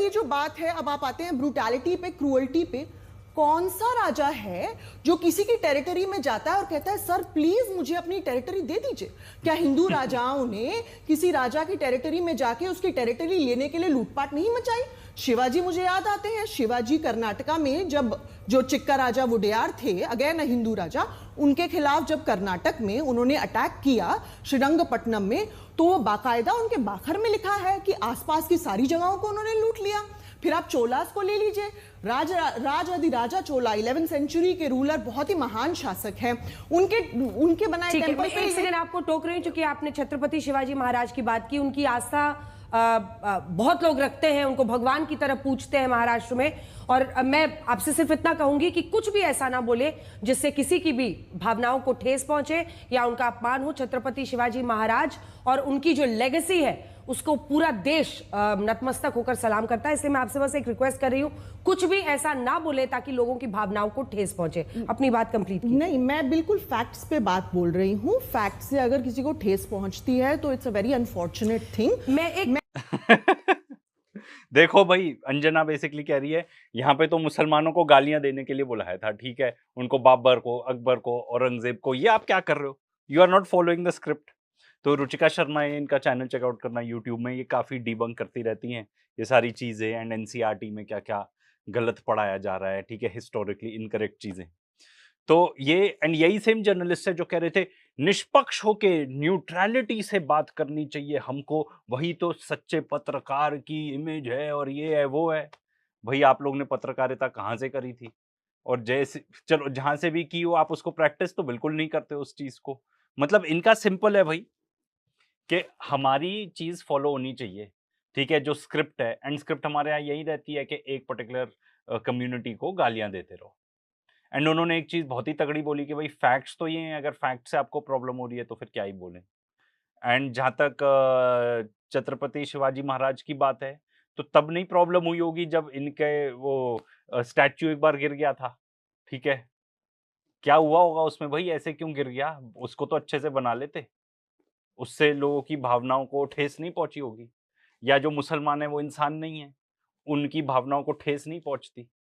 ये जो बात है, अब आप आते हैं ब्रूटैलिटी पे, क्रूअल्टी पे। कौन सा राजा है जो किसी की टेरिटरी में जाता है और कहता है सर प्लीज मुझे अपनी टेरिटरी दे दीजिए? क्या हिंदू राजाओं ने किसी राजा की टेरिटरी में जाके उसकी टेरिटरी लेने के लिए लूटपाट नहीं मचाई? शिवाजी मुझे याद आते हैं, शिवाजी कर्नाटका में जब जो चिक्का राजा वुडेयार थे, अगेन हिंदू राजा, उनके खिलाफ जब कर्नाटक में उन्होंने अटैक किया श्रीरंगपट्टनम में, तो वो बाकायदा उनके बाखर में लिखा है कि आसपास की सारी जगहों को उन्होंने लूट लिया। फिर आप चोलास को ले लीजिए, राजा चोला 11वीं सेंचुरी के रूलर, बहुत ही महान शासक हैं। उनके बनाए टेंपल पे एक सेकंड आपको टोक रही हूं, क्योंकि आपने छत्रपति शिवाजी महाराज की बात की। उनकी आस्था बहुत लोग रखते हैं, उनको भगवान की तरह पूजते हैं महाराष्ट्र में। और मैं आपसे सिर्फ इतना कहूंगी कि कुछ भी ऐसा ना बोले जिससे किसी की भी भावनाओं को ठेस पहुंचे या उनका अपमान हो। छत्रपति शिवाजी महाराज और उनकी जो लेगेसी है उसको पूरा देश नतमस्तक होकर सलाम करता है। इसलिए मैं आपसे बस एक रिक्वेस्ट कर रही हूं, कुछ भी ऐसा ना बोले ताकि लोगों की भावनाओं को ठेस पहुंचे। अपनी बात कंप्लीट कीजिए। नहीं, मैं बिल्कुल फैक्ट्स पे बात बोल रही हूँ। फैक्ट से अगर किसी को ठेस पहुंचती है तो it's a very unfortunate thing. देखो भाई, अंजना बेसिकली कह रही है यहाँ पे तो मुसलमानों को गालियां देने के लिए बुलाया था, ठीक है, उनको बाबर को, अकबर को, औरंगजेब को। ये आप क्या कर रहे हो? You are not following the script. तो रुचिका शर्मा है, इनका चैनल चेकआउट करना यूट्यूब में, ये काफी डिबंक करती रहती हैं ये सारी चीजें, एंड एनसीईआरटी में क्या क्या गलत पढ़ाया जा रहा है, ठीक है, हिस्टोरिकली इनकरेक्ट चीजें। तो ये एंड यही सेम जर्नलिस्ट है जो कह रहे थे निष्पक्ष होके न्यूट्रलिटी से बात करनी चाहिए हमको, वही तो सच्चे पत्रकार की इमेज है और ये है वो है। भाई आप लोग ने पत्रकारिता कहाँ से करी थी? और जैसे चलो जहां से भी की हो, आप उसको प्रैक्टिस तो बिल्कुल नहीं करते उस चीज को। मतलब इनका सिंपल है भाई कि हमारी चीज फॉलो होनी चाहिए, ठीक है, जो स्क्रिप्ट है। एंड स्क्रिप्ट हमारे यहाँ यही रहती है कि एक पर्टिकुलर कम्युनिटी को गालियां देते रहो। एंड उन्होंने एक चीज बहुत ही तगड़ी बोली कि भाई फैक्ट्स तो ये हैं, अगर फैक्ट से आपको प्रॉब्लम हो रही है तो फिर क्या ही बोलें। एंड जहां तक छत्रपति शिवाजी महाराज की बात है, तो तब नहीं प्रॉब्लम हुई होगी जब इनके वो स्टैच्यू एक बार गिर गया था, ठीक है। क्या हुआ होगा उसमें भाई, ऐसे क्यों गिर गया? उसको तो अच्छे से बना लेते, उससे लोगों की भावनाओं को ठेस नहीं पहुंची होगी। या जो मुसलमान है वो इंसान नहीं है, उनकी भावनाओं को ठेस नहीं पहुंचती।